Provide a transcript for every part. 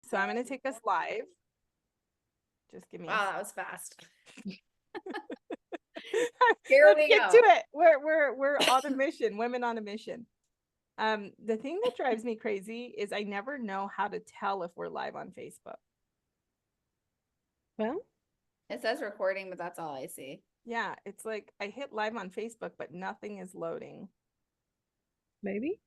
So I'm going to take us live. Just give me. Wow, that was fast. Let's get to it. We're on a mission. Women on a mission. The thing that drives me crazy is I never know how to tell if we're live on Facebook. Well, it says recording, but that's all I see. Yeah, it's like I hit live on Facebook, but nothing is loading. maybe.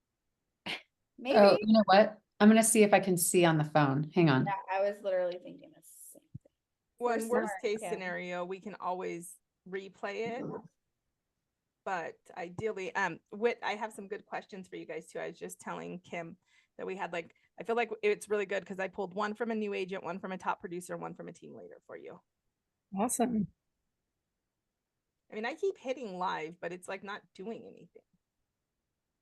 Maybe. Oh, you know what? I'm going to see if I can see on the phone. Hang on. Yeah, I was literally thinking the same thing. Well, worst case scenario, we can always replay it. But ideally, Whit, I have some good questions for you guys too. I was just telling Kim that we had I feel like it's really good because I pulled one from a new agent, one from a top producer, one from a team leader for you. Awesome. I mean, I keep hitting live, but it's like not doing anything.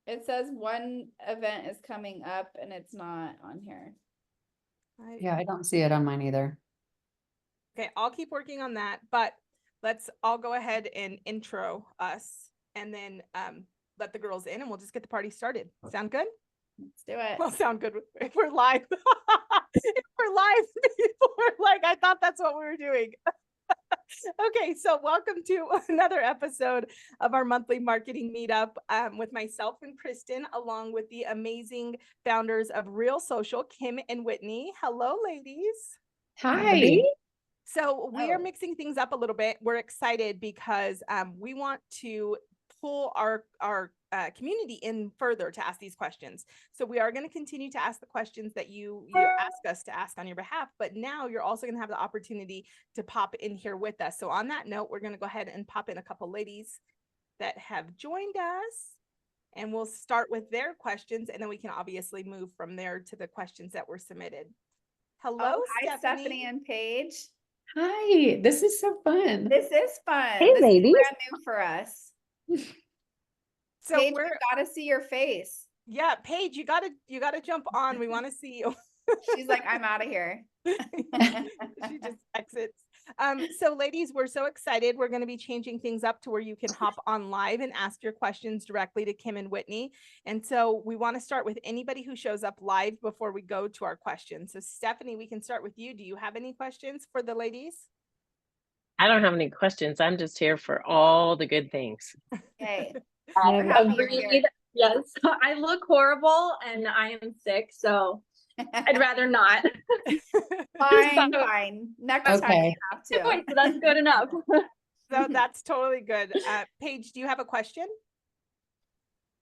It says one event is coming up and it's not on here. Yeah, I don't see it on mine either. Okay, I'll keep working on that, but let's all go ahead and intro us and then let the girls in and we'll just get the party started. Sound good? Let's do it. Well, sound good if we're live. If we're live, people are like, I thought that's what we were doing. Okay, so welcome to another episode of our monthly marketing meetup with myself and Kristen, along with the amazing founders of Real Social, Kim and Whitney. Hello, ladies. Hi. So we are mixing things up a little bit. We're excited because we want to pull our community in further to ask these questions. So we are going to continue to ask the questions that you ask us to ask on your behalf, but now you're also going to have the opportunity to pop in here with us. So on that note, we're going to go ahead and pop in a couple ladies that have joined us, and we'll start with their questions, and then we can obviously move from there to the questions that were submitted. Hello, hi, Stephanie and Paige. Hi, this is so fun. This is fun. Hey, this ladies. is brand new for us. So Paige, we're got to see your face. Yeah, Paige, you gotta jump on. We want to see you. She's like, I'm out of here. She just exits. So ladies, we're so excited. We're going to be changing things up to where you can hop on live and ask your questions directly to Kim and Whitney. And so we want to start with anybody who shows up live before we go to our questions. So Stephanie, we can start with you. Do you have any questions for the ladies? I don't have any questions. I'm just here for all the good things. Okay. Agreed. Yes, I look horrible and I am sick, so I'd rather not. Fine. Next time you have to. So that's good enough. So that's totally good. Paige, do you have a question?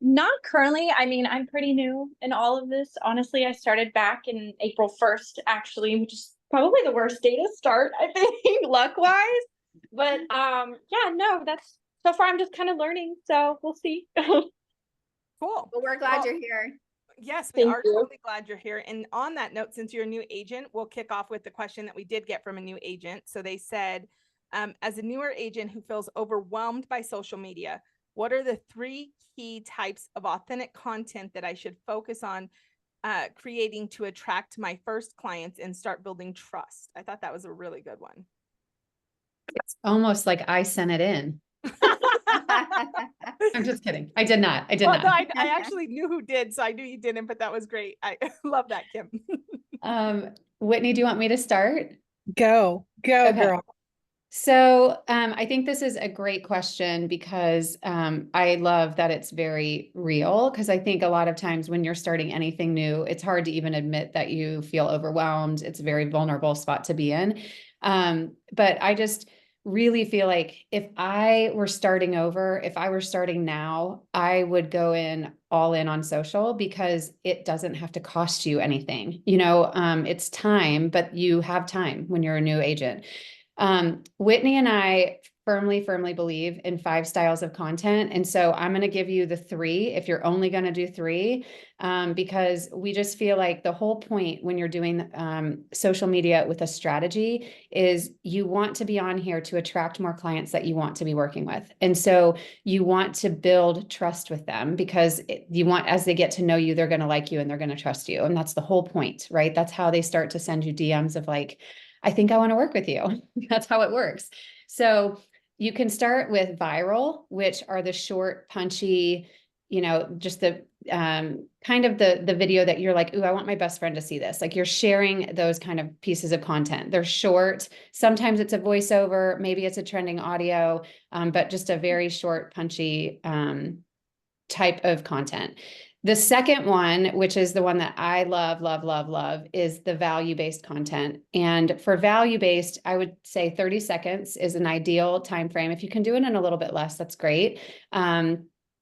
Not currently. I mean, I'm pretty new in all of this. Honestly, I started back in April 1st, actually, which is probably the worst day to start, I think, luck-wise. But yeah, no, that's so far I'm just kind of learning, so we'll see. Cool. Well, we're glad you're here. Yes, we are totally glad you're here. And on that note, since you're a new agent, we'll kick off with the question that we did get from a new agent. So they said, as a newer agent who feels overwhelmed by social media, what are the 3 key types of authentic content that I should focus on creating to attract my first clients and start building trust? I thought that was a really good one. It's almost like I sent it in. I'm just kidding. I did not. No, I actually knew who did, so I knew you didn't, but that was great. I love that, Kim. Whitney, do you want me to start? Go, Okay. girl. So I think this is a great question because I love that it's very real, because I think a lot of times when you're starting anything new, it's hard to even admit that you feel overwhelmed. It's a very vulnerable spot to be in. But I just really feel like if I were starting over, if I were starting now, I would go in all in on social, because it doesn't have to cost you anything. It's time, but you have time when you're a new agent. Whitney and I firmly believe in 5 styles of content. And so I'm going to give you the 3 if you're only going to do 3, because we just feel like the whole point when you're doing social media with a strategy is you want to be on here to attract more clients that you want to be working with. And so you want to build trust with them, because you want, as they get to know you, they're going to like you and they're going to trust you. And that's the whole point, right? That's how they start to send you DMs of like, I think I want to work with you. That's how it works. So you can start with viral, which are the short, punchy, you know, just the kind of the video that you're like, ooh, I want my best friend to see this. Like you're sharing those kind of pieces of content. They're short. Sometimes it's a voiceover, maybe it's a trending audio, but just a very short, punchy type of content. The second one, which is the one that I love, love, love, love, is the value-based content. And for value-based, I would say 30 seconds is an ideal time frame. If you can do it in a little bit less, that's great.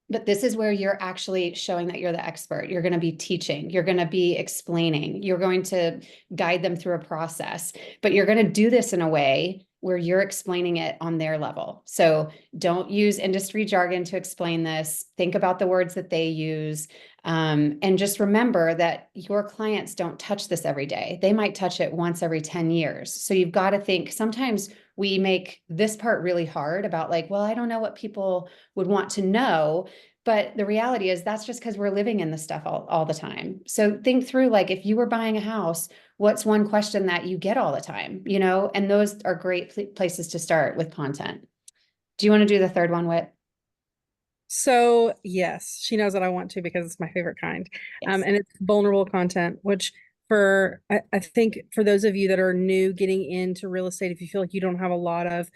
But this is where you're actually showing that you're the expert. You're going to be teaching, you're going to be explaining, you're going to guide them through a process, but you're going to do this in a way where you're explaining it on their level. So don't use industry jargon to explain this. Think about the words that they use. And just remember that your clients don't touch this every day. They might touch it once every 10 years. So you've got to think, sometimes we make this part really hard about like, well, I don't know what people would want to know. But the reality is that's just because we're living in this stuff all the time. So think through, like, if you were buying a house, what's one question that you get all the time, you know? And those are great places to start with content. Do you want to do the third one, Whit? So yes, she knows that I want to because it's my favorite kind. Yes. And it's vulnerable content, which I think for those of you that are new getting into real estate, if you feel like you don't have a lot of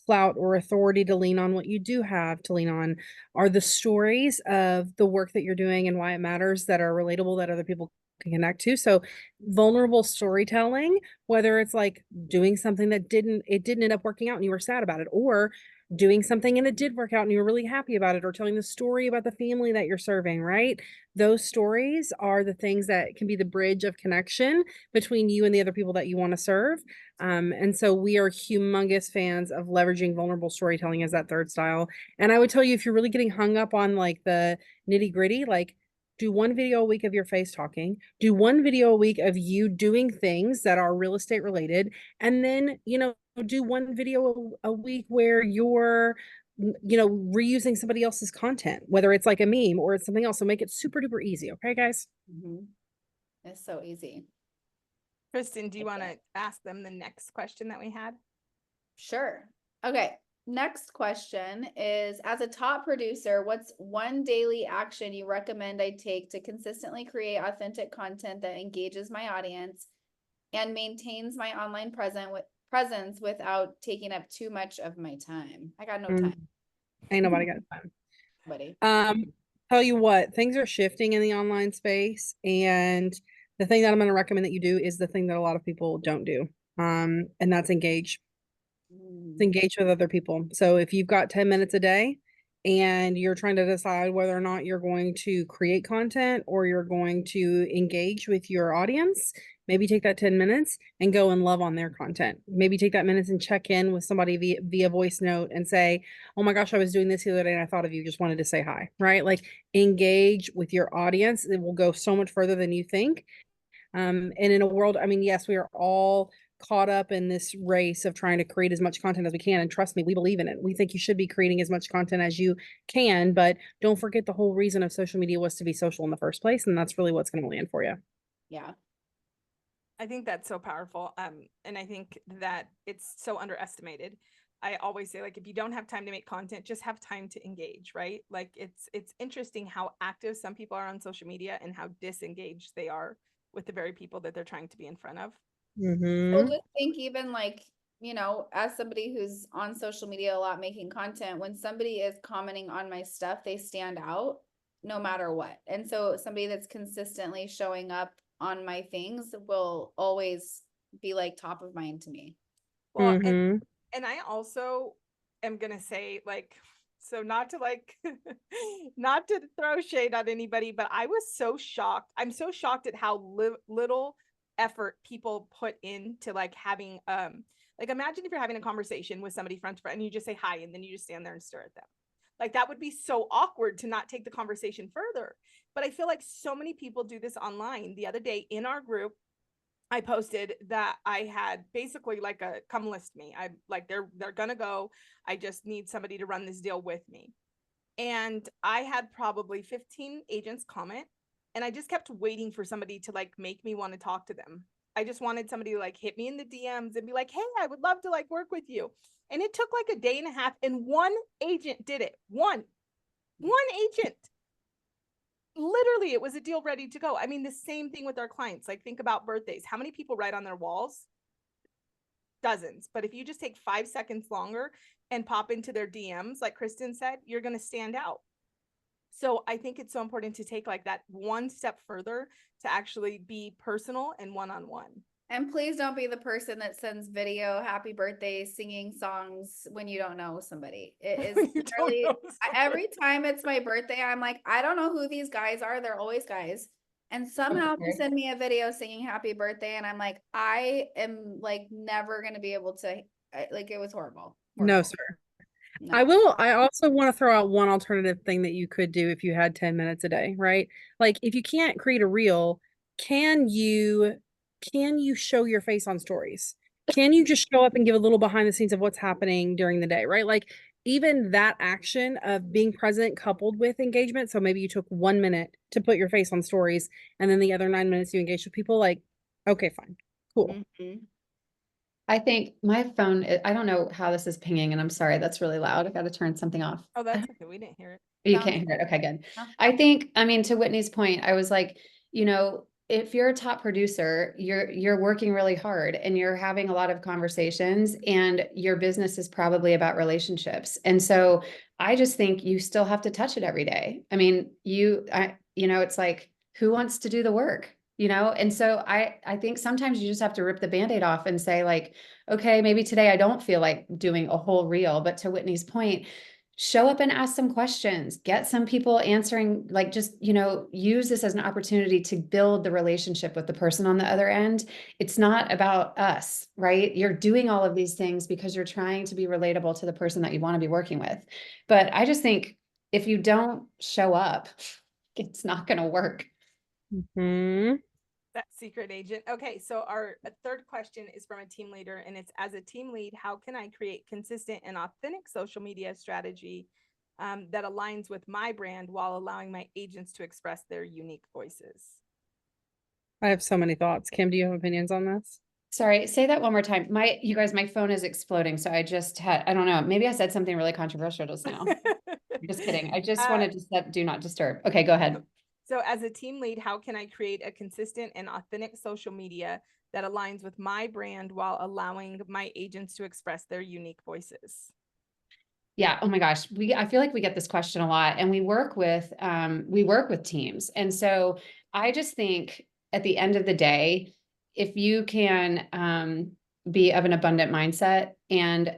clout or authority to lean on, what you do have to lean on are the stories of the work that you're doing and why it matters, that are relatable, that other people can connect to. So vulnerable storytelling, whether it's like doing something that didn't end up working out and you were sad about it, or doing something and it did work out and you were really happy about it, or telling the story about the family that you're serving, right? Those stories are the things that can be the bridge of connection between you and the other people that you want to serve. And so we are humongous fans of leveraging vulnerable storytelling as that third style. And I would tell you, if you're really getting hung up on like the nitty gritty, like do one video a week of your face talking, do one video a week of you doing things that are real estate related. And then, you know, do one video a week where you're, you know, reusing somebody else's content, whether it's like a meme or it's something else. So make it super duper easy. Okay, guys? It's so easy. Kristen, do you want to ask them the next question that we had? Sure. Okay. Next question is, as a top producer, what's one daily action you recommend I take to consistently create authentic content that engages my audience and maintains my online presence without taking up too much of my time? I got no time. Ain't nobody got time. Buddy. Tell you what, things are shifting in the online space, and the thing that I'm going to recommend that you do is the thing that a lot of people don't do. And that's engage. Engage with other people. So if you've got 10 minutes a day and you're trying to decide whether or not you're going to create content or you're going to engage with your audience, maybe take that 10 minutes and go and love on their content. Maybe take that minutes and check in with somebody via voice note and say, oh my gosh, I was doing this the other day and I thought of you, just wanted to say hi, right? Like engage with your audience. It will go so much further than you think. And in a world, I mean, yes, we are all caught up in this race of trying to create as much content as we can. And trust me, we believe in it. We think you should be creating as much content as you can, but don't forget the whole reason of social media was to be social in the first place. And that's really what's going to land for you. Yeah. I think that's so powerful. And I think that it's so underestimated. I always say, like, if you don't have time to make content, just have time to engage, right? Like it's interesting how active some people are on social media and how disengaged they are with the very people that they're trying to be in front of. Well, just think, even like, you know, as somebody who's on social media a lot making content, when somebody is commenting on my stuff, they stand out no matter what. And so somebody that's consistently showing up on my things will always be like top of mind to me. Well, and I also am gonna say, like, so not to like not to throw shade at anybody, but I was so shocked. I'm so shocked at how little effort people put into like having like, imagine if you're having a conversation with somebody front to front and you just say hi and then you just stand there and stare at them. Like that would be so awkward to not take the conversation further. But I feel like so many people do this online. The other day in our group, I posted that I had basically like a come list me. I like they're gonna go. I just need somebody to run this deal with me. And I had probably 15 agents comment, and I just kept waiting for somebody to like make me want to talk to them. I just wanted somebody to like hit me in the DMs and be like, hey, I would love to like work with you. And it took like a day and a half, and one agent did it. One agent. literally it was a deal ready to go. I mean, the same thing with our clients. Like, think about birthdays. How many people write on their walls? Dozens. But if you just take 5 seconds longer and pop into their DMs, like Kristen said, you're going to stand out. So I think it's so important to take like that one step further to actually be personal and one-on-one. And please don't be the person that sends video, happy birthday, singing songs when you don't know somebody. It is literally every time it's my birthday, I'm like, I don't know who these guys are. They're always guys. And somehow they send me a video singing happy birthday. And I'm like, I am like never going to be able to, like, it was horrible. No, sir. No. I also want to throw out one alternative thing that you could do if you had 10 minutes a day, right? Like, if you can't create a reel, can you show your face on stories? Can you just show up and give a little behind the scenes of what's happening during the day, right? Like, even that action of being present coupled with engagement. So maybe you took 1 minute to put your face on stories and then the other 9 minutes you engage with people, like, okay, fine, cool. Mm-hmm. I think my phone, I don't know how this is pinging, and I'm sorry, that's really loud. I got to turn something off. Oh, that's okay. We didn't hear it. You can't hear it. Okay, good. I think, I mean, to Whitney's point, I was like, you know, if you're a top producer, you're working really hard and you're having a lot of conversations, and your business is probably about relationships. And so I just think you still have to touch it every day. I mean, you know, it's like, who wants to do the work? You know? And so I think sometimes you just have to rip the Band-Aid off and say, like, okay, maybe today I don't feel like doing a whole reel, but to Whitney's point, show up and ask some questions, get some people answering, like, just, you know, use this as an opportunity to build the relationship with the person on the other end. It's not about us, right? You're doing all of these things because you're trying to be relatable to the person that you want to be working with. But I just think if you don't show up, it's not going to work. Mm-hmm. That secret agent. Okay, so our third question is from a team leader, and it's, as a team lead, how can I create consistent and authentic social media strategy that aligns with my brand while allowing my agents to express their unique voices? I have so many thoughts. Kim, do you have opinions on this? Sorry, say that one more time. You guys, my phone is exploding. So I don't know, maybe I said something really controversial just now. I'm just kidding. I just wanted to set do not disturb. Okay, go ahead. So as a team lead, how can I create a consistent and authentic social media that aligns with my brand while allowing my agents to express their unique voices? Yeah. Oh my gosh. I feel like we get this question a lot, and we work with teams. And so I just think at the end of the day, if you can be of an abundant mindset and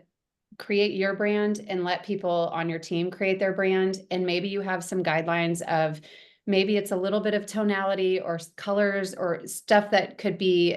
create your brand and let people on your team create their brand, and maybe you have some guidelines of, maybe it's a little bit of tonality or colors or stuff that could be,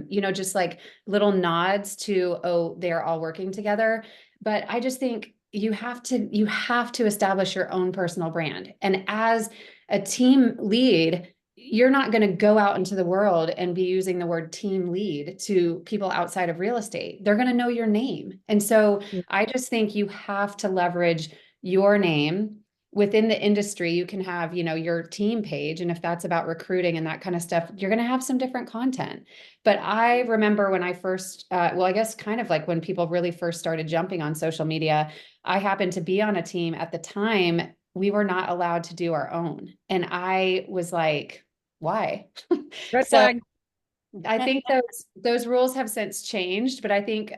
you know, just like little nods to, oh, they're all working together. But I just think you have to establish your own personal brand. And as a team lead, you're not going to go out into the world and be using the word team lead to people outside of real estate. They're going to know your name. And so I just think you have to leverage your name. Within the industry, you can have, you know, your team page. And if that's about recruiting and that kind of stuff, you're going to have some different content. But I remember when I first, well, I guess kind of like when people really first started jumping on social media, I happened to be on a team at the time. We were not allowed to do our own. And I was like, why? Red So flag. I think those rules have since changed, but I think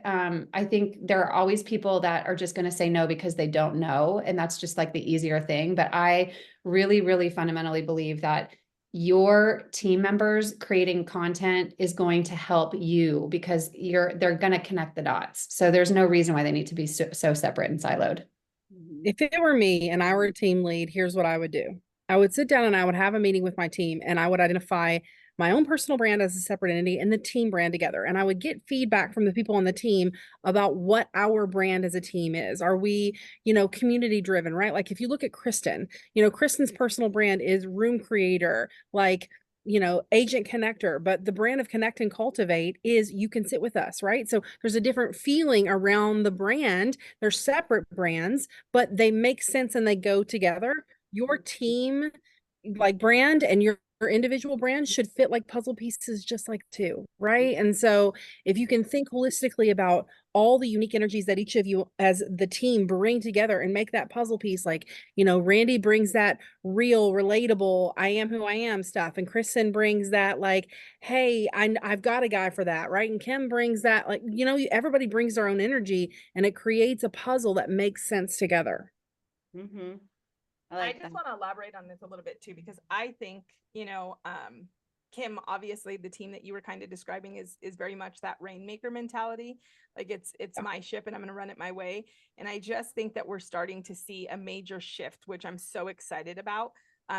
there are always people that are just going to say no because they don't know. And that's just like the easier thing. But I really, really fundamentally believe that your team members creating content is going to help you because they're going to connect the dots. So there's no reason why they need to be so separate and siloed. If it were me and I were a team lead, here's what I would do. I would sit down and I would have a meeting with my team, and I would identify my own personal brand as a separate entity and the team brand together. And I would get feedback from the people on the team about what our brand as a team is. Are we, you know, community driven, right? Like if you look at Kristen, you know, Kristen's personal brand is room creator, like, you know, agent connector, but the brand of Connect and Cultivate is you can sit with us, right? So there's a different feeling around the brand. They're separate brands, but they make sense and they go together. Your team like brand and your individual brand should fit like puzzle pieces just like two, right? And so if you can think holistically about all the unique energies that each of you as the team bring together and make that puzzle piece, like, Randy brings that real, relatable, I am who I am stuff. And Kristen brings that like, hey, I've got a guy for that, right? And Kim brings that, like, everybody brings their own energy and it creates a puzzle that makes sense together. Mm-hmm. I just want to elaborate on this a little bit too, because I think, Kim, obviously the team that you were kind of describing is very much that rainmaker mentality. Like it's my ship and I'm going to run it my way. And I just think that we're starting to see a major shift, which I'm so excited about.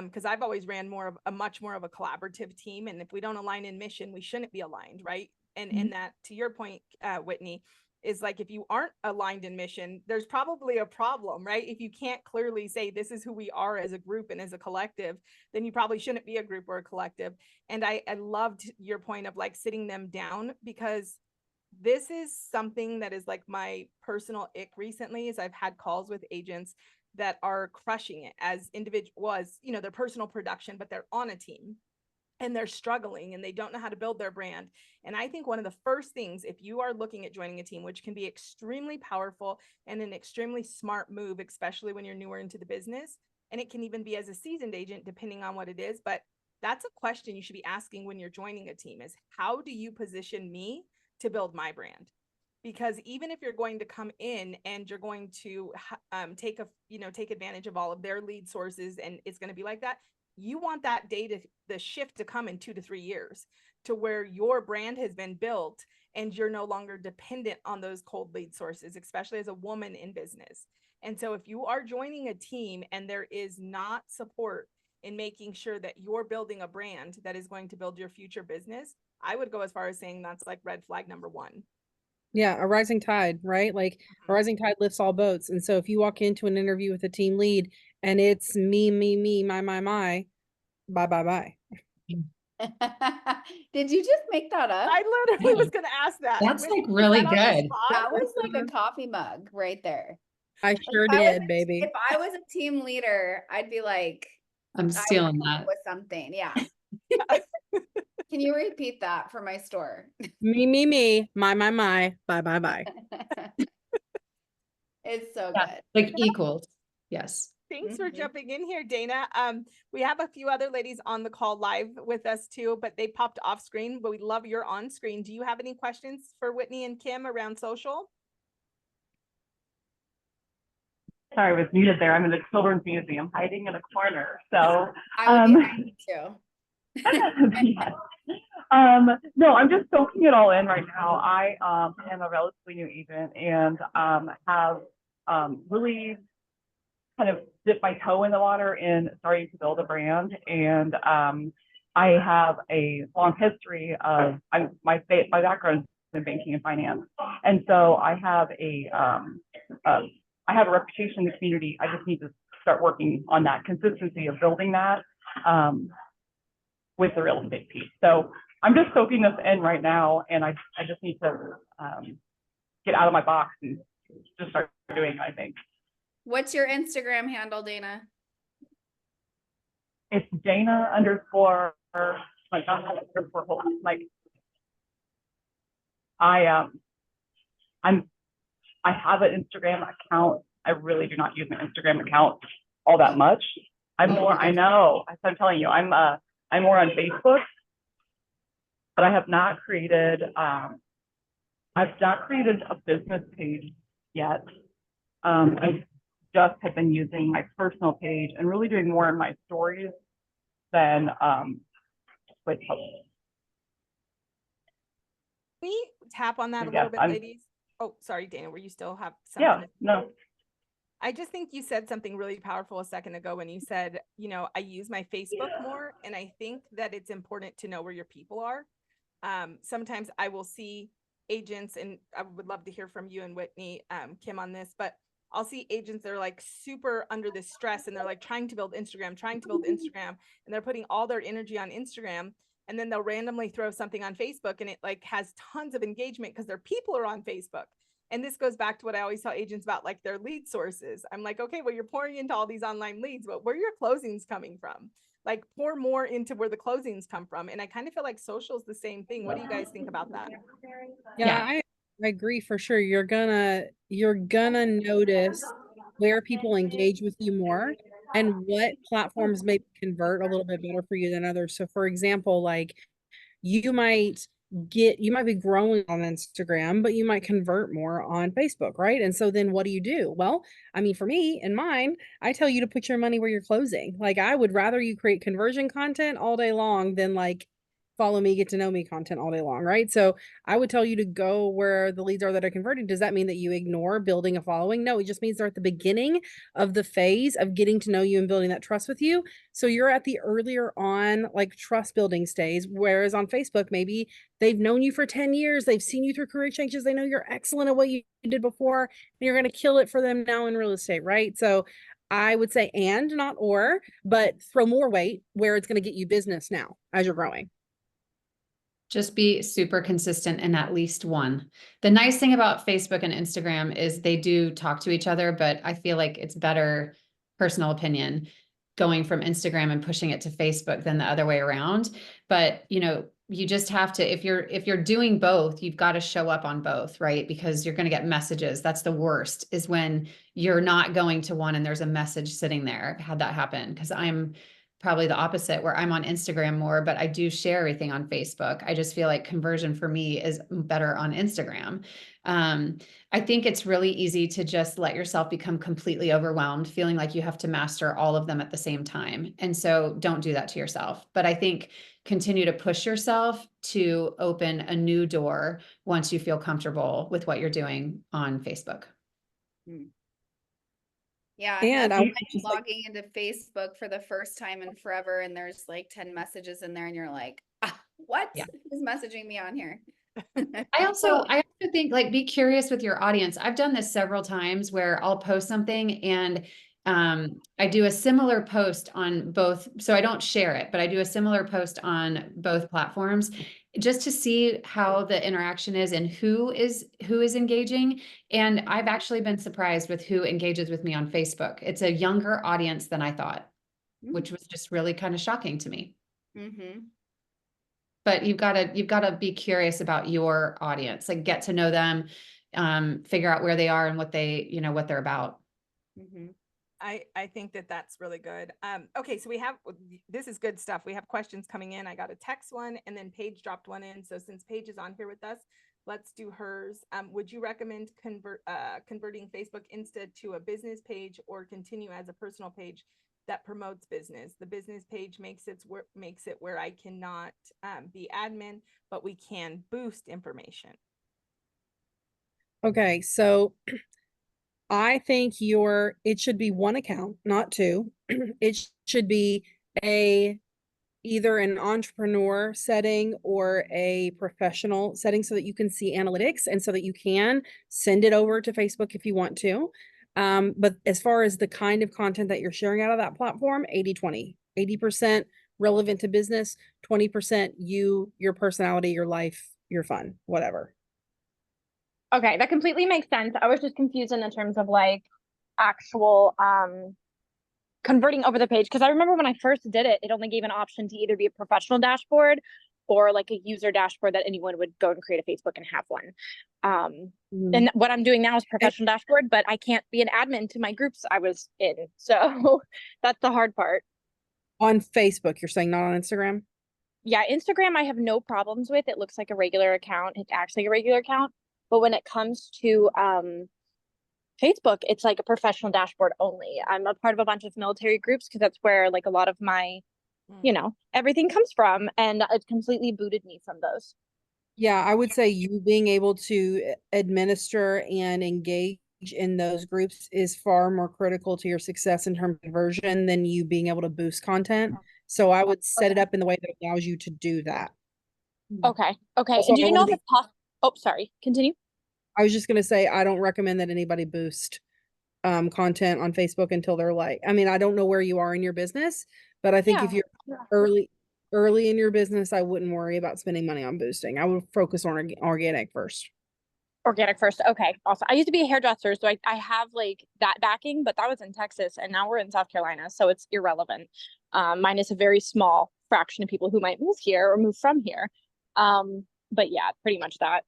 Because I've always ran much more of a collaborative team. And if we don't align in mission, we shouldn't be aligned, right? And that, to your point, Whitney, is like, if you aren't aligned in mission, there's probably a problem, right? If you can't clearly say this is who we are as a group and as a collective, then you probably shouldn't be a group or a collective. And I loved your point of like sitting them down, because this is something that is like my personal ick recently, is I've had calls with agents that are crushing it as individuals, their personal production, but they're on a team and they're struggling and they don't know how to build their brand. And I think one of the first things, if you are looking at joining a team, which can be extremely powerful and an extremely smart move, especially when you're newer into the business, and it can even be as a seasoned agent, depending on what it is, but that's a question you should be asking when you're joining a team, is how do you position me to build my brand? Because even if you're going to come in and you're going to take advantage of all of their lead sources, and it's going to be like that, you want that the shift to come in 2 to 3 years, to where your brand has been built and you're no longer dependent on those cold lead sources, especially as a woman in business. And so if you are joining a team and there is not support in making sure that you're building a brand that is going to build your future business, I would go as far as saying that's like red flag number 1. Yeah, a rising tide, right? Like a rising tide lifts all boats. And so if you walk into an interview with a team lead and it's me, my, bye, bye, bye. Did you just make that up? I literally was going to ask that. That's like really good. That was like a coffee mug right there. I sure did, baby. If I was a team leader, I'd be like, I'm stealing that with something. Yeah. Can you repeat that for my store? Me, my, bye, bye, bye. It's so good. Like equals. Yes. Thanks for jumping in here, Dana. We have a few other ladies on the call live with us too, but they popped off screen, but we love your on screen. Do you have any questions for Whitney and Kim around social? Sorry, I was muted there. I'm in the Children's Museum hiding in a corner. So I would be hiding too. yes. No, I'm just soaking it all in right now. I am a relatively new agent and have really kind of dipped my toe in the water in starting to build a brand. And I have a long history of my background is in banking and finance, and so I have a reputation in the community. I just need to start working on that consistency of building that with the real estate piece. So I'm just soaking this in right now, and I just need to get out of my box and just start doing my thing. What's your Instagram handle, Dana? It's Dana _ like I have an Instagram account. I really do not use my Instagram account all that much. I know. I'm telling you, I'm more on Facebook, but I have not created a business page yet. I just have been using my personal page and really doing more in my stories than with posts. Can we tap on that a little bit, ladies? Oh, sorry, Dana, were you still have something? Yeah, no. I just think you said something really powerful a second ago when you said, I use my Facebook more. And I think that it's important to know where your people are. Sometimes I will see agents, and I would love to hear from you and Whitney, Kim, on this, but I'll see agents that are like super under this stress and they're like trying to build Instagram, and they're putting all their energy on Instagram. And then they'll randomly throw something on Facebook and it like has tons of engagement because their people are on Facebook. And this goes back to what I always tell agents about, like their lead sources. I'm like, okay, well, you're pouring into all these online leads, but where are your closings coming from? like pour more into where the closings come from. And I kind of feel like social is the same thing. What do you guys think about that? Yeah, I agree for sure. You're gonna notice where people engage with you more and what platforms maybe convert a little bit better for you than others. So for example, like you might be growing on Instagram, but you might convert more on Facebook, right? And so then what do you do? Well, I mean, for me and mine, I tell you to put your money where you're closing. Like I would rather you create conversion content all day long than like follow me, get to know me content all day long, right? So I would tell you to go where the leads are that are converting. Does that mean that you ignore building a following? No, it just means they're at the beginning of the phase of getting to know you and building that trust with you. So you're at the earlier on like trust building stage, whereas on Facebook, maybe they've known you for 10 years. They've seen you through career changes. They know you're excellent at what you did before, and you're going to kill it for them now in real estate, right? So I would say and not or, but throw more weight where it's going to get you business now as you're growing. Just be super consistent in at least one. The nice thing about Facebook and Instagram is they do talk to each other, but I feel like it's better, personal opinion, going from Instagram and pushing it to Facebook than the other way around. But, you know, you just have to, if you're doing both, you've got to show up on both, right? Because you're going to get messages. That's the worst, is when you're not going to one and there's a message sitting there. I've had that happen because I'm probably the opposite, where I'm on Instagram more, but I do share everything on Facebook. I just feel like conversion for me is better on Instagram. I think it's really easy to just let yourself become completely overwhelmed, feeling like you have to master all of them at the same time. And so don't do that to yourself. But I think continue to push yourself to open a new door once you feel comfortable with what you're doing on Facebook. Yeah, and I'm just logging into Facebook for the first time in forever, and there's like 10 messages in there, and you're like, what is messaging me on here? I also think, like, be curious with your audience. I've done this several times where I'll post something and I do a similar post on both. So I don't share it, but I do a similar post on both platforms just to see how the interaction is and who is engaging. And I've actually been surprised with who engages with me on Facebook. It's a younger audience than I thought, which was just really kind of shocking to me. But you've got to be curious about your audience, like get to know them, figure out where they are and what they, you know, what they're about. I think that that's really good. Okay, so this is good stuff. We have questions coming in. I got a text one and then Paige dropped one in. So since Paige is on here with us, let's do hers. Would you recommend converting Facebook Insta to a business page or continue as a personal page that promotes business? The business page makes it where I cannot be admin, but we can boost information. Okay, so I think it should be one account, not two. It should be either an entrepreneur setting or a professional setting so that you can see analytics and so that you can send it over to Facebook if you want to. But as far as the kind of content that you're sharing out of that platform, 80-20, 80% relevant to business, 20% your personality, your life, your fun, whatever. Okay, that completely makes sense. I was just confused in terms of like actual converting over the page, because I remember when I first did it, it only gave an option to either be a professional dashboard or like a user dashboard that anyone would go and create a Facebook and have one. And what I'm doing now is professional dashboard, but I can't be an admin to my groups I was in. So that's the hard part. On Facebook, you're saying, not on Instagram? Yeah, Instagram I have no problems with. It looks like a regular account. It acts like a regular account. But when it comes to Facebook, it's like a professional dashboard only. I'm a part of a bunch of military groups because that's where like a lot of my, you know, everything comes from, and it completely booted me from those. Yeah, I would say you being able to administer and engage in those groups is far more critical to your success in terms of conversion than you being able to boost content. So I would set it up in the way that allows you to do that. Okay. Also, And do you know if it's possible? Oh, sorry. Continue. I was just going to say, I don't recommend that anybody boost content on Facebook until they're like, I mean, I don't know where you are in your business, but I think if you're early in your business, I wouldn't worry about spending money on boosting. I would focus on organic first. Organic first. Okay, awesome. I used to be a hairdresser, so I have like that backing, but that was in Texas and now we're in South Carolina, so it's irrelevant. minus a very small fraction of people who might move here or move from here. But yeah, pretty much that.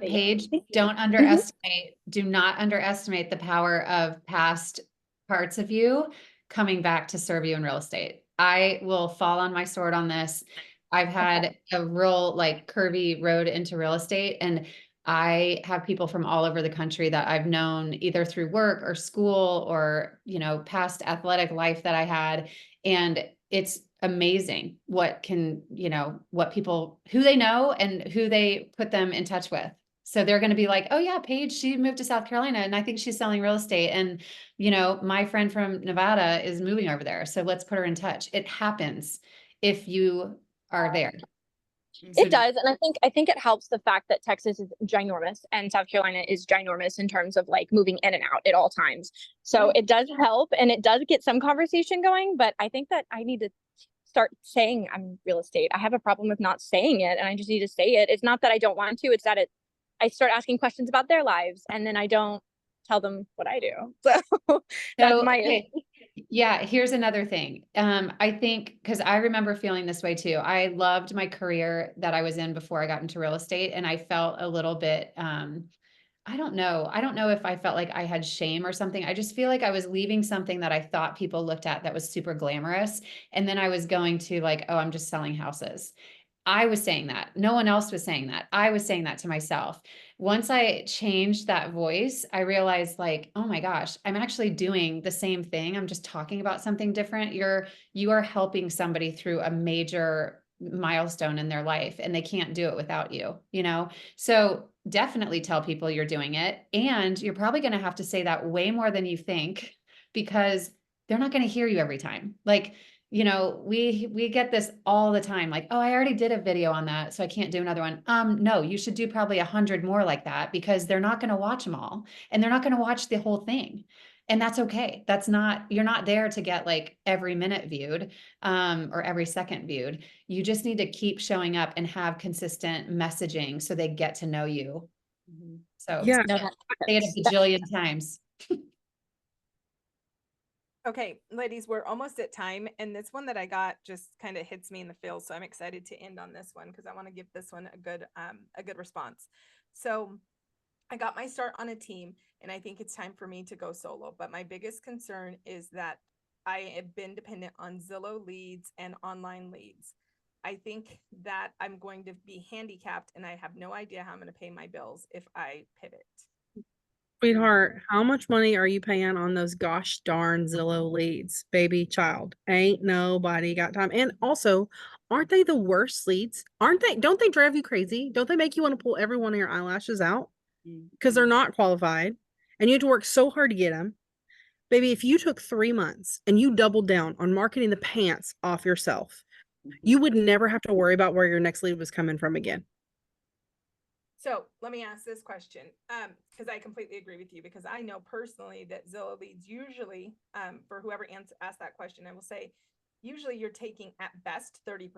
Paige, don't Mm-hmm. underestimate, do not underestimate the power of past parts of you coming back to serve you in real estate. I will fall on my sword on this. I've had a real like curvy road into real estate, and I have people from all over the country that I've known either through work or school or, you know, past athletic life that I had. And it's amazing what can, you know, what people, who they know and who they put them in touch with. So they're going to be like, oh yeah, Paige, she moved to South Carolina and I think she's selling real estate. And, you know, my friend from Nevada is moving over there. So let's put her in touch. It happens if you are there. So It does. And I think it helps the fact that Texas is ginormous and South Carolina is ginormous in terms of like moving in and out at all times. So it does help and it does get some conversation going, but I think that I need to start saying I'm real estate. I have a problem with not saying it and I just need to say it. It's not that I don't want to, it's that I start asking questions about their lives and then I don't tell them what I do. So that's my okay. Yeah, here's another thing. I think because I remember feeling this way too. I loved my career that I was in before I got into real estate, and I felt a little bit I don't know. I don't know if I felt like I had shame or something. I just feel like I was leaving something that I thought people looked at that was super glamorous. And then I was going to like, oh, I'm just selling houses. I was saying that. No one else was saying that. I was saying that to myself. Once I changed that voice, I realized like, oh my gosh, I'm actually doing the same thing. I'm just talking about something different. You are helping somebody through a major milestone in their life and they can't do it without you, you know? So definitely tell people you're doing it. And you're probably going to have to say that way more than you think because they're not going to hear you every time. Like, you know, we get this all the time, like, oh, I already did a video on that, so I can't do another one. No, you should do probably 100 more like that because they're not going to watch them all and they're not going to watch the whole thing. And that's okay. That's not, you're not there to get like every minute viewed, or every second viewed. You just need to keep showing up and have consistent messaging so they get to know you. So Yeah. say it a bajillion times. Okay, ladies, we're almost at time. And this one that I got just kind of hits me in the feels. So I'm excited to end on this one because I want to give this one a good response. So I got my start on a team and I think it's time for me to go solo. But my biggest concern is that I have been dependent on Zillow leads and online leads. I think that I'm going to be handicapped and I have no idea how I'm going to pay my bills if I pivot. Sweetheart, how much money are you paying on those gosh darn Zillow leads? Baby child, ain't nobody got time. And also, aren't they the worst leads? Aren't they? Don't they drive you crazy? Don't they make you want to pull every one of your eyelashes out? Because they're not qualified and you have to work so hard to get them. Baby, if you took 3 months and you doubled down on marketing the pants off yourself, you would never have to worry about where your next lead was coming from again. So let me ask this question, because I completely agree with you, because I know personally that Zillow leads usually, for whoever asked that question, I will say, usually you're taking at best 30%.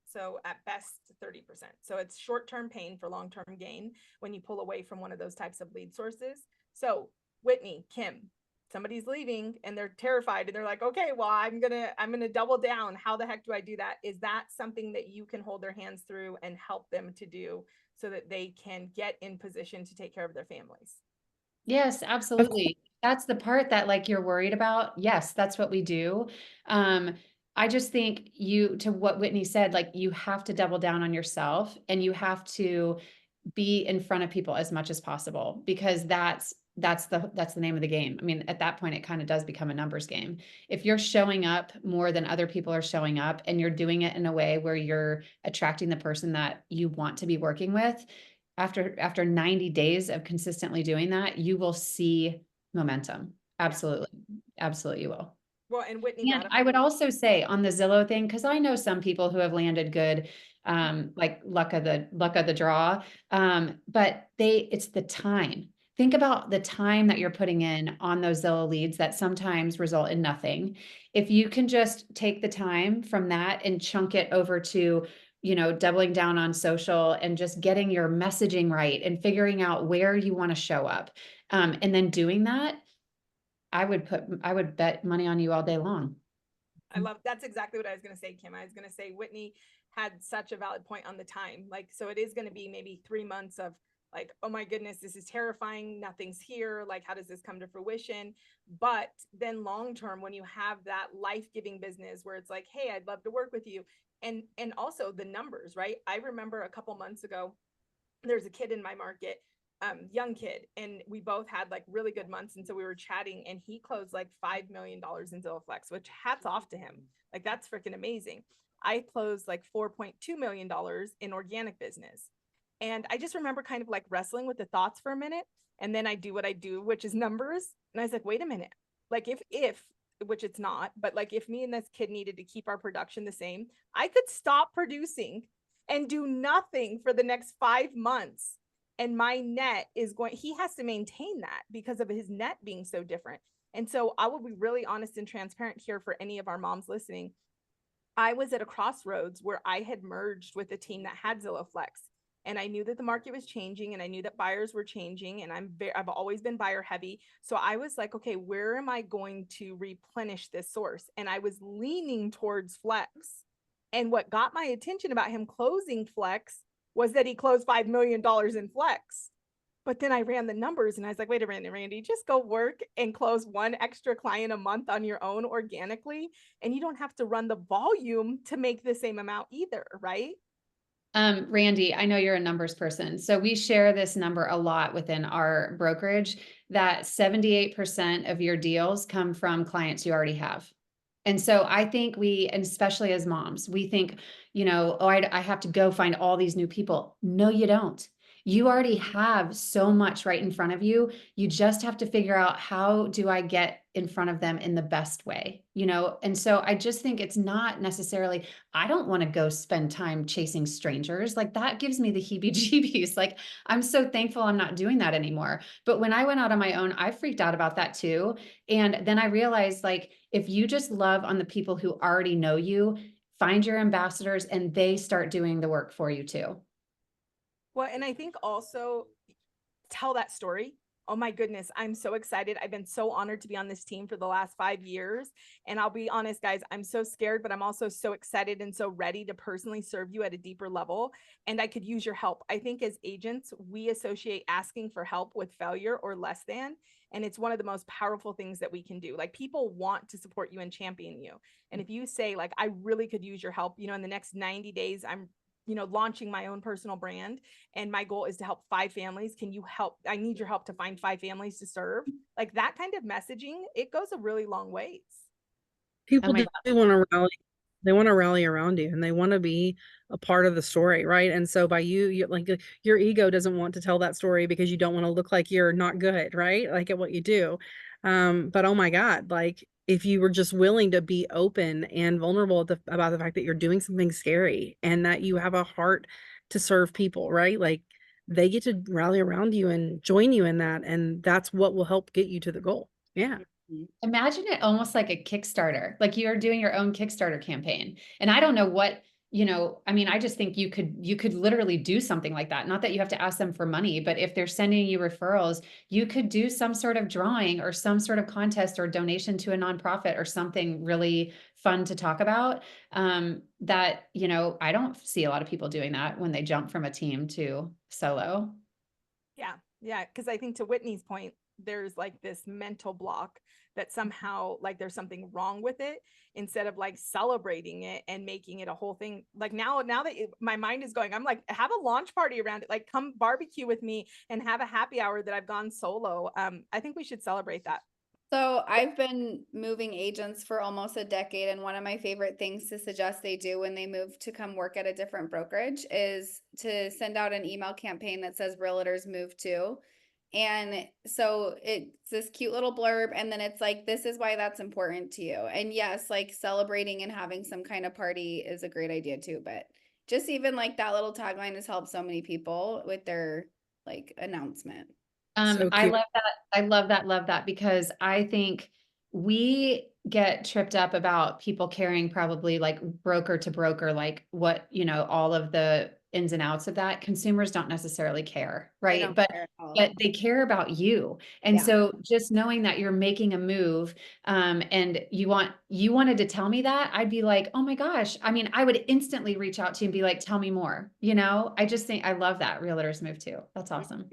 So at best 30%. So it's short-term pain for long-term gain when you pull away from one of those types of lead sources. So Whitney, Kim, somebody's leaving and they're terrified and they're like, okay, well, I'm gonna double down. How the heck do I do that? Is that something that you can hold their hands through and help them to do so that they can get in position to take care of their families? Yes, absolutely. That's the part that like you're worried about. Yes, that's what we do. I just think to what Whitney said, like you have to double down on yourself and you have to be in front of people as much as possible because that's the name of the game. I mean, at that point, it kind of does become a numbers game. If you're showing up more than other people are showing up and you're doing it in a way where you're attracting the person that you want to be working with, after 90 days of consistently doing that, you will see momentum. Absolutely. Absolutely you will. Well, and Whitney, and I would also say on the Zillow thing, because I know some people who have landed good, like luck of the draw. But it's the time. Think about the time that you're putting in on those Zillow leads that sometimes result in nothing. If you can just take the time from that and chunk it over to, you know, doubling down on social and just getting your messaging right and figuring out where you want to show up. And then doing that, I would bet money on you all day long. I love, that's exactly what I was going to say, Kim. I was going to say Whitney had such a valid point on the time. Like, so it is going to be maybe 3 months of like, oh my goodness, this is terrifying. Nothing's here. Like, how does this come to fruition? But then long term, when you have that life-giving business where it's like, hey, I'd love to work with you. And also the numbers, right? I remember a couple months ago, there's a kid in my market, young kid, and we both had like really good months. And so we were chatting, and he closed like $5 million in Zillow Flex, which hats off to him. Like, that's freaking amazing. I closed like $4.2 million in organic business. And I just remember kind of like wrestling with the thoughts for a minute. And then I do what I do, which is numbers. And I was like, wait a minute. Like, if which it's not, but like if me and this kid needed to keep our production the same, I could stop producing and do nothing for the next 5 months. And my net is going, he has to maintain that because of his net being so different. And so I will be really honest and transparent here for any of our moms listening. I was at a crossroads where I had merged with a team that had Zillow Flex. And I knew that the market was changing, and I knew that buyers were changing, and I've always been buyer heavy. So I was like, okay, where am I going to replenish this source? And I was leaning towards Flex. And what got my attention about him closing Flex was that he closed $5 million in Flex. But then I ran the numbers and I was like, wait a minute, Randy, just go work and close 1 extra client a month on your own organically. And you don't have to run the volume to make the same amount either, right? Randy, I know you're a numbers person. So we share this number a lot within our brokerage, that 78% of your deals come from clients you already have. And so I think we, and especially as moms, we think, oh, I have to go find all these new people. No, you don't. You already have so much right in front of you. You just have to figure out, how do I get in front of them in the best way, And so I just think it's not necessarily, I don't want to go spend time chasing strangers. Like, that gives me the heebie-jeebies. Like, I'm so thankful I'm not doing that anymore. But when I went out on my own, I freaked out about that too. And then I realized, like, if you just love on the people who already know you, find your ambassadors and they start doing the work for you too. Well, and I think also tell that story. Oh my goodness, I'm so excited. I've been so honored to be on this team for the last 5 years. And I'll be honest, guys, I'm so scared, but I'm also so excited and so ready to personally serve you at a deeper level. And I could use your help. I think as agents, we associate asking for help with failure or less than. And it's one of the most powerful things that we can do. Like, people want to support you and champion you. And if you say, like, I really could use your help, in the next 90 days, I'm launching my own personal brand, and my goal is to help 5 families. Can you help? I need your help to find 5 families to serve. Like, that kind of messaging, it goes a really long ways. People do want to rally. They want to rally around you, and they want to be a part of the story, right? And so by you like, your ego doesn't want to tell that story because you don't want to look like you're not good, right? Like, at what you do. But oh my God, like, if you were just willing to be open and vulnerable about the fact that you're doing something scary and that you have a heart to serve people, right? Like, they get to rally around you and join you in that. And that's what will help get you to the goal. Yeah. Imagine it almost like a Kickstarter, like you're doing your own Kickstarter campaign. And I don't know what, I just think you could literally do something like that. Not that you have to ask them for money, but if they're sending you referrals, you could do some sort of drawing or some sort of contest or donation to a nonprofit or something really fun to talk about. That, I don't see a lot of people doing that when they jump from a team to solo. Yeah. Yeah. Cause I think, to Whitney's point, there's like this mental block that somehow, like, there's something wrong with it, instead of like celebrating it and making it a whole thing. Like, now that my mind is going, I'm like, have a launch party around it. Like, come barbecue with me and have a happy hour that I've gone solo. I think we should celebrate that. So I've been moving agents for almost a decade, and one of my favorite things to suggest they do when they move to come work at a different brokerage is to send out an email campaign that says realtors move to. And so it's this cute little blurb, and then it's like, this is why that's important to you. And yes, like, celebrating and having some kind of party is a great idea too, but just even like that little tagline has helped so many people with their like announcement. So I cute. love that. Love that, because I think we get tripped up about people carrying probably like broker to broker, like what, all of the ins and outs of that, consumers don't necessarily care, right? don't But care at all. but they care about you. And Yeah. so just knowing that you're making a move, and you wanted to tell me that, I'd be like, oh my gosh. I mean, I would instantly reach out to you and be like, tell me more. I just think I love that realtors move too. That's awesome.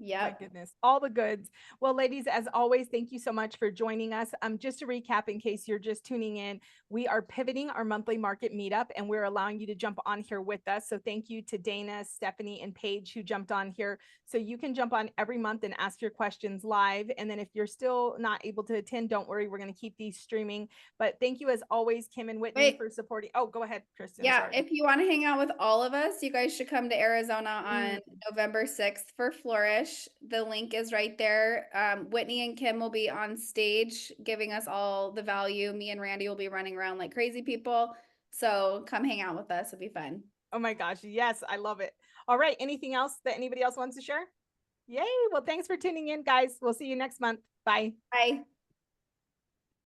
Yeah. My goodness, all the goods. Well, ladies, as always, thank you so much for joining us. Just to recap, in case you're just tuning in, we are pivoting our monthly market meetup, and we're allowing you to jump on here with us. So thank you to Dana, Stephanie, and Paige who jumped on here. So you can jump on every month and ask your questions live. And then if you're still not able to attend, don't worry, we're going to keep these streaming. But thank you as always, Kim and Whitney, for supporting. Oh, go ahead, Kristen. Yeah, Sorry. if you want to hang out with all of us, you guys should come to Arizona on November 6th for Flourish. The link is right there. Whitney and Kim will be on stage giving us all the value. Me and Randy will be running around like crazy people. So come hang out with us. It'll be fun. Oh my gosh. Yes, I love it. All right. Anything else that anybody else wants to share? Yay. Well, thanks for tuning in, guys. We'll see you next month. Bye. Bye.